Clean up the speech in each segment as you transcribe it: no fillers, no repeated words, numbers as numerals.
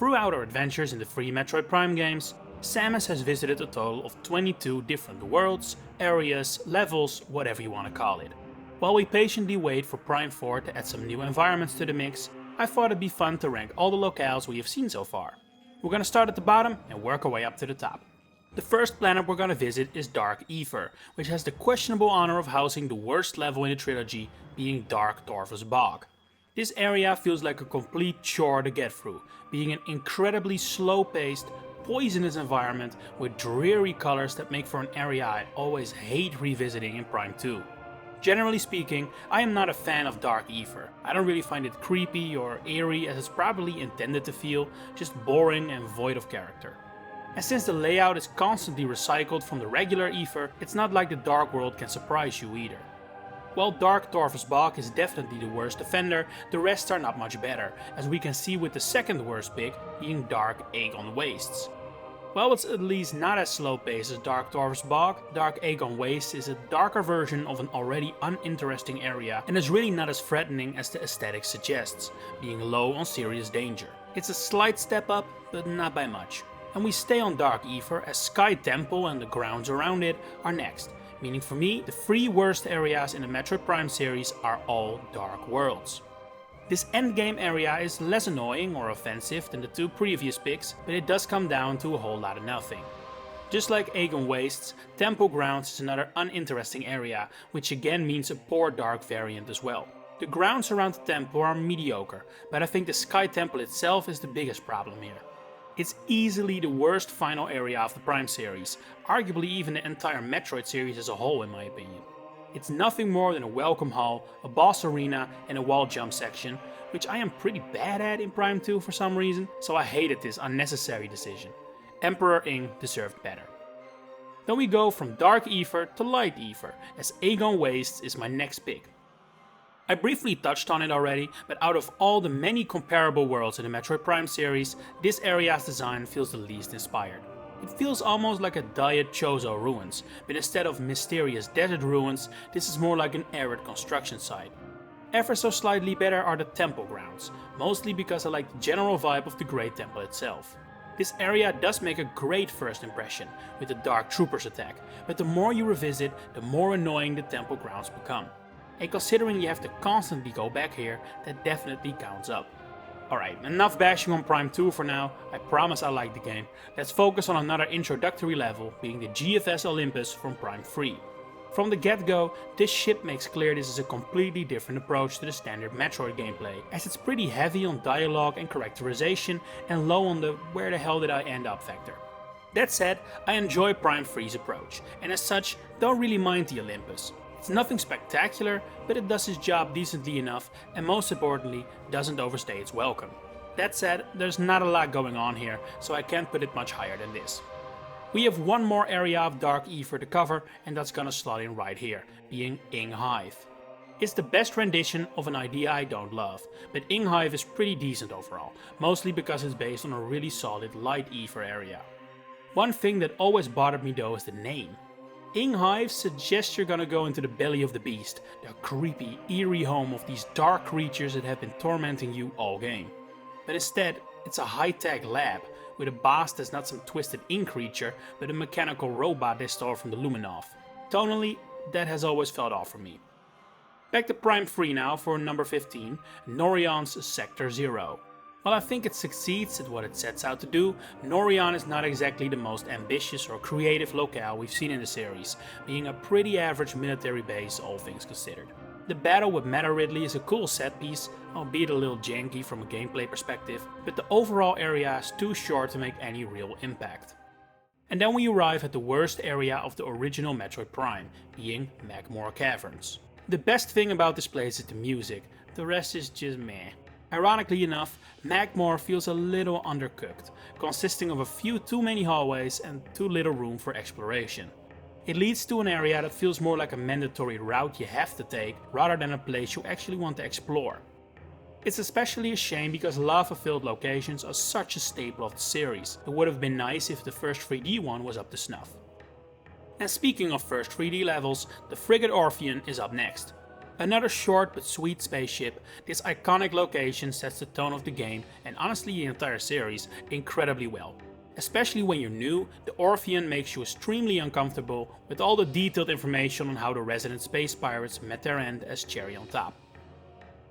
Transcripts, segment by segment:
Throughout our adventures in the free Metroid Prime games, Samus has visited a total of 22 different worlds, areas, levels, whatever you want to call it. While we patiently wait for Prime 4 to add some new environments to the mix, I thought it'd be fun to rank all the locales we have seen so far. We're gonna start at the bottom and work our way up to the top. The first planet we're gonna visit is Dark Aether, which has the questionable honor of housing the worst level in the trilogy, being Dark Aether's Bog. This area feels like a complete chore to get through, being an incredibly slow-paced, poisonous environment with dreary colors that make for an area I always hate revisiting in Prime 2. Generally speaking, I am not a fan of Dark Aether. I don't really find it creepy or eerie as it's probably intended to feel, just boring and void of character. And since the layout is constantly recycled from the regular Aether, it's not like the Dark World can surprise you either. While Dark Aether's Bog is definitely the worst offender, the rest are not much better, as we can see with the second worst pick being Dark Aether Wastes. While it's at least not as slow paced as Dark Aether's Bog, Dark Aether Wastes is a darker version of an already uninteresting area and is really not as threatening as the aesthetic suggests, being low on serious danger. It's a slight step up, but not by much. And we stay on Dark Aether as Sky Temple and the grounds around it are next, meaning for me the three worst areas in the Metroid Prime series are all Dark Worlds. This endgame area is less annoying or offensive than the two previous picks, but it does come down to a whole lot of nothing. Just like Aether Wastes, Temple Grounds is another uninteresting area, which again means a poor dark variant as well. The grounds around the temple are mediocre, but I think the Sky Temple itself is the biggest problem here. It's easily the worst final area of the Prime series, arguably even the entire Metroid series as a whole in my opinion. It's nothing more than a welcome hall, a boss arena and a wall jump section, which I am pretty bad at in Prime 2 for some reason, so I hated this unnecessary decision. Emperor Ing deserved better. Then we go from Dark Aether to Light Aether, as Aether Wastes is my next pick. I briefly touched on it already, but out of all the many comparable worlds in the Metroid Prime series, this area's design feels the least inspired. It feels almost like a Diet Chozo ruins, but instead of mysterious desert ruins, this is more like an arid construction site. Ever so slightly better are the temple grounds, mostly because I like the general vibe of the Great Temple itself. This area does make a great first impression, with the Dark Troopers attack, but the more you revisit, the more annoying the temple grounds become. And considering you have to constantly go back here, that definitely counts up. Alright, enough bashing on Prime 2 for now, I promise I like the game. Let's focus on another introductory level, being the GFS Olympus from Prime 3. From the get-go, this ship makes clear this is a completely different approach to the standard Metroid gameplay, as it's pretty heavy on dialogue and characterization and low on the where the hell did I end up factor. That said, I enjoy Prime 3's approach, and as such, don't really mind the Olympus. It's nothing spectacular, but it does its job decently enough and most importantly doesn't overstay its welcome. That said, there's not a lot going on here, so I can't put it much higher than this. We have one more area of Dark Aether to cover and that's gonna slot in right here, being Ing Hive. It's the best rendition of an idea I don't love, but Ing Hive is pretty decent overall, mostly because it's based on a really solid Light Aether area. One thing that always bothered me though is the name. Ing Hive suggests you're gonna go into the belly of the beast, the creepy, eerie home of these dark creatures that have been tormenting you all game. But instead, it's a high-tech lab, with a boss that's not some twisted ink creature, but a mechanical robot they stole from the Luminov. Tonally, that has always felt off for me. Back to Prime 3 now for number 15, Norion's Sector 0. While I think it succeeds at what it sets out to do, Norion is not exactly the most ambitious or creative locale we've seen in the series, being a pretty average military base all things considered. The battle with Meta Ridley is a cool set piece, albeit a little janky from a gameplay perspective, but the overall area is too short to make any real impact. And then we arrive at the worst area of the original Metroid Prime, being Magmoor Caverns. The best thing about this place is the music, the rest is just meh. Ironically enough, Magmoor feels a little undercooked, consisting of a few too many hallways and too little room for exploration. It leads to an area that feels more like a mandatory route you have to take, rather than a place you actually want to explore. It's especially a shame because lava-filled locations are such a staple of the series. It would have been nice if the first 3D one was up to snuff. And speaking of first 3D levels, the Frigate Orpheon is up next. Another short but sweet spaceship, this iconic location sets the tone of the game and honestly the entire series incredibly well. Especially when you're new, the Orpheon makes you extremely uncomfortable with all the detailed information on how the resident space pirates met their end as cherry on top.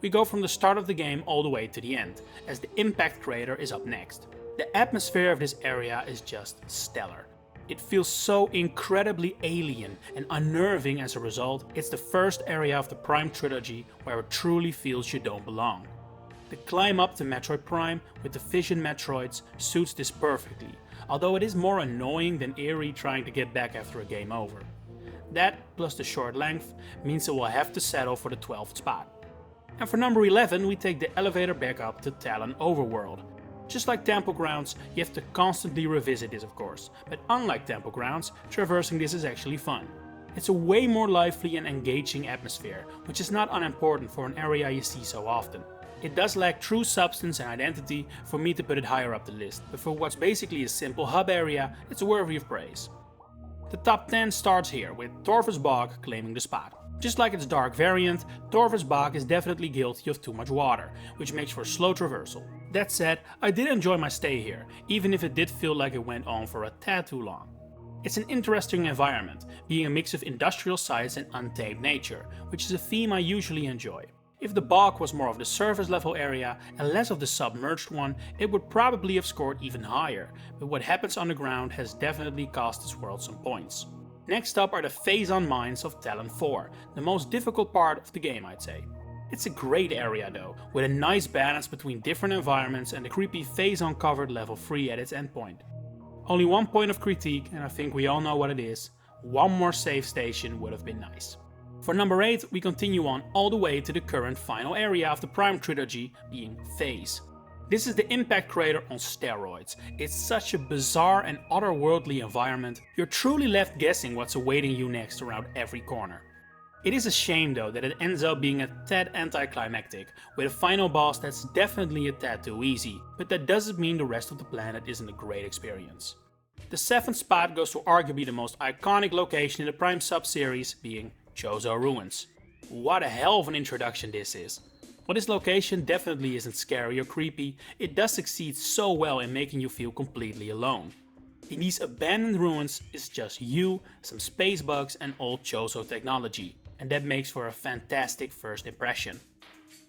We go from the start of the game all the way to the end, as the impact crater is up next. The atmosphere of this area is just stellar. It feels so incredibly alien and unnerving as a result. It's the first area of the Prime Trilogy where it truly feels you don't belong. The climb up to Metroid Prime with the Fission Metroids suits this perfectly, although it is more annoying than eerie trying to get back after a game over. That, plus the short length, means it will have to settle for the 12th spot. And for number 11 we take the elevator back up to Talon Overworld. Just like Temple Grounds, you have to constantly revisit this of course, but unlike Temple Grounds, traversing this is actually fun. It's a way more lively and engaging atmosphere, which is not unimportant for an area you see so often. It does lack true substance and identity for me to put it higher up the list, but for what's basically a simple hub area, it's worthy of praise. The top 10 starts here, with Torvus Bog claiming the spot. Just like its dark variant, Torvus Bog is definitely guilty of too much water, which makes for slow traversal. That said, I did enjoy my stay here, even if it did feel like it went on for a tad too long. It's an interesting environment, being a mix of industrial sites and untamed nature, which is a theme I usually enjoy. If the bog was more of the surface level area and less of the submerged one, it would probably have scored even higher, but what happens underground has definitely cost this world some points. Next up are the phase-on mines of Talon 4, the most difficult part of the game I'd say. It's a great area though, with a nice balance between different environments and the creepy phase-on covered level 3 at its endpoint. Only one point of critique, and I think we all know what it is: one more save station would have been nice. For number 8 we continue on all the way to the current final area of the Prime Trilogy, being Phase. This is the impact crater on steroids. It's such a bizarre and otherworldly environment, you're truly left guessing what's awaiting you next around every corner. It is a shame though that it ends up being a tad anticlimactic, with a final boss that's definitely a tad too easy, but that doesn't mean the rest of the planet isn't a great experience. The 7th spot goes to arguably the most iconic location in the Prime sub-series, being Chozo Ruins. What a hell of an introduction this is. While this location definitely isn't scary or creepy, it does succeed so well in making you feel completely alone. In these abandoned ruins is just you, some space bugs and old Chozo technology, and that makes for a fantastic first impression.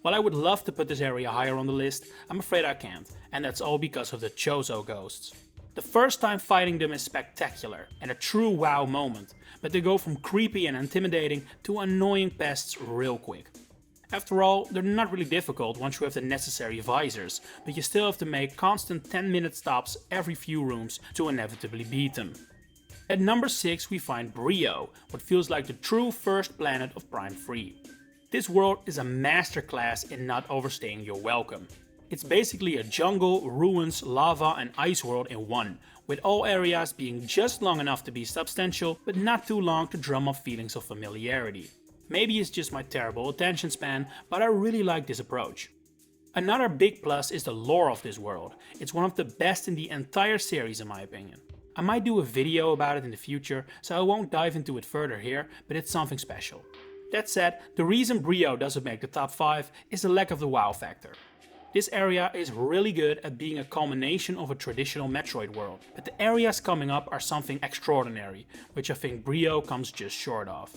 While I would love to put this area higher on the list, I'm afraid I can't, and that's all because of the Chozo ghosts. The first time fighting them is spectacular and a true wow moment, but they go from creepy and intimidating to annoying pests real quick. After all, they're not really difficult once you have the necessary visors, but you still have to make constant 10-minute stops every few rooms to inevitably beat them. At number 6 we find Brio, what feels like the true first planet of Prime 3. This world is a masterclass in not overstaying your welcome. It's basically a jungle, ruins, lava and ice world in one, with all areas being just long enough to be substantial, but not too long to drum up feelings of familiarity. Maybe it's just my terrible attention span, but I really like this approach. Another big plus is the lore of this world. It's one of the best in the entire series in my opinion. I might do a video about it in the future, so I won't dive into it further here, but it's something special. That said, the reason Brio doesn't make the top 5 is the lack of the wow factor. This area is really good at being a culmination of a traditional Metroid world, but the areas coming up are something extraordinary, which I think Brio comes just short of.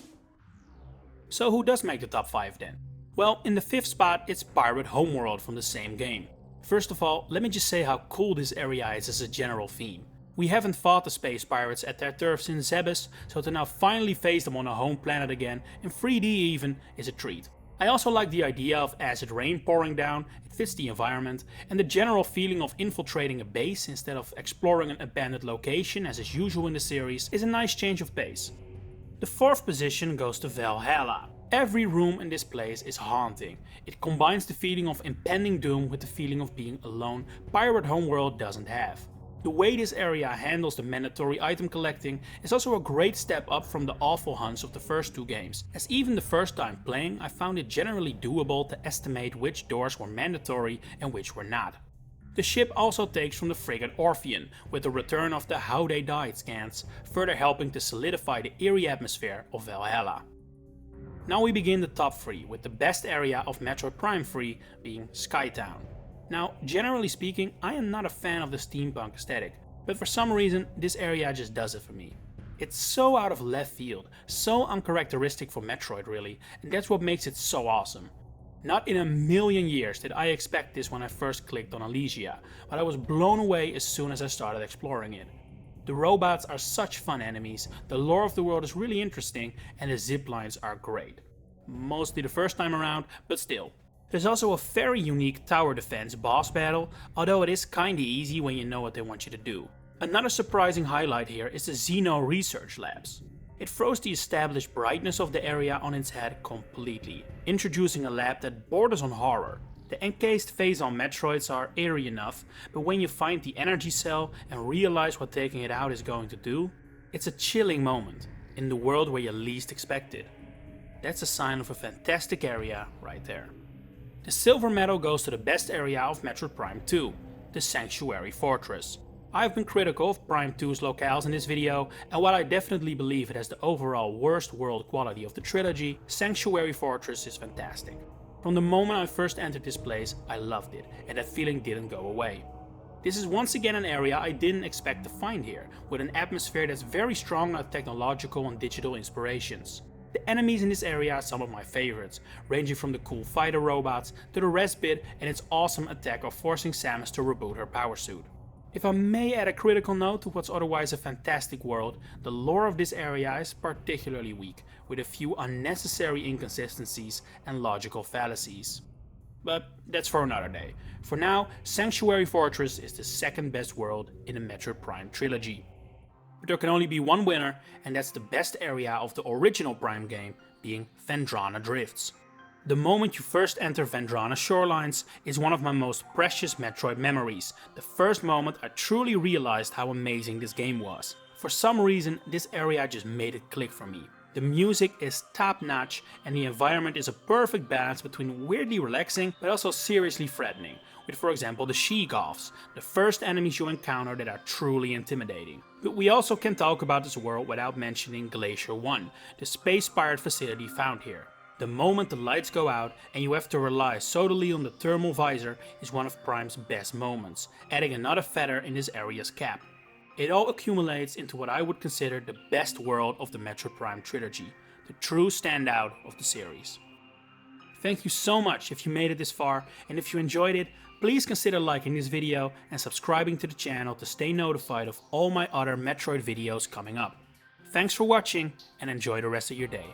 So who does make the top 5 then? Well, in the 5th spot it's Pirate Homeworld from the same game. First of all, let me just say how cool this area is as a general theme. We haven't fought the space pirates at their turf since Zebes, so to now finally face them on a home planet again, in 3D even, is a treat. I also like the idea of acid rain pouring down, it fits the environment, and the general feeling of infiltrating a base instead of exploring an abandoned location as is usual in the series is a nice change of pace. The 4th position goes to Valhalla. Every room in this place is haunting. It combines the feeling of impending doom with the feeling of being alone Pirate Homeworld doesn't have. The way this area handles the mandatory item collecting is also a great step up from the awful hunts of the first 2 games, as even the first time playing I found it generally doable to estimate which doors were mandatory and which were not. The ship also takes from the frigate Orpheon, with the return of the How They Died scans, further helping to solidify the eerie atmosphere of Valhalla. Now we begin the top 3, with the best area of Metroid Prime 3 being Skytown. Now, generally speaking, I am not a fan of the steampunk aesthetic, but for some reason this area just does it for me. It's so out of left field, so uncharacteristic for Metroid really, and that's what makes it so awesome. Not in a million years did I expect this when I first clicked on Elysia, but I was blown away as soon as I started exploring it. The robots are such fun enemies, the lore of the world is really interesting, and the ziplines are great. Mostly the first time around, but still. There's also a very unique tower defense boss battle, although it is kinda easy when you know what they want you to do. Another surprising highlight here is the Xeno Research Labs. It throws the established brightness of the area on its head completely, introducing a lab that borders on horror. The encased phase-on Metroids are eerie enough, but when you find the energy cell and realize what taking it out is going to do, it's a chilling moment, in the world where you least expect it. That's a sign of a fantastic area right there. The silver medal goes to the best area of Metroid Prime 2, the Sanctuary Fortress. I've been critical of Prime 2's locales in this video, and while I definitely believe it has the overall worst world quality of the trilogy, Sanctuary Fortress is fantastic. From the moment I first entered this place, I loved it, and that feeling didn't go away. This is once again an area I didn't expect to find here, with an atmosphere that's very strong on technological and digital inspirations. The enemies in this area are some of my favorites, ranging from the cool fighter robots to the rest bit and its awesome attack of forcing Samus to reboot her power suit. If I may add a critical note to what's otherwise a fantastic world, the lore of this area is particularly weak, with a few unnecessary inconsistencies and logical fallacies. But that's for another day. For now, Sanctuary Fortress is the second best world in the Metroid Prime trilogy. But there can only be one winner, and that's the best area of the original Prime game, being Phendrana Drifts. The moment you first enter Phendrana shorelines is one of my most precious Metroid memories, the first moment I truly realized how amazing this game was. For some reason, this area just made it click for me. The music is top notch and the environment is a perfect balance between weirdly relaxing but also seriously threatening, with for example the She-Goths, the first enemies you encounter that are truly intimidating. But we also can talk about this world without mentioning Glacier 1, the space pirate facility found here. The moment the lights go out and you have to rely solely on the thermal visor is one of Prime's best moments, adding another feather in this area's cap. It all accumulates into what I would consider the best world of the Metroid Prime trilogy, the true standout of the series. Thank you so much if you made it this far, and if you enjoyed it, please consider liking this video and subscribing to the channel to stay notified of all my other Metroid videos coming up. Thanks for watching and enjoy the rest of your day.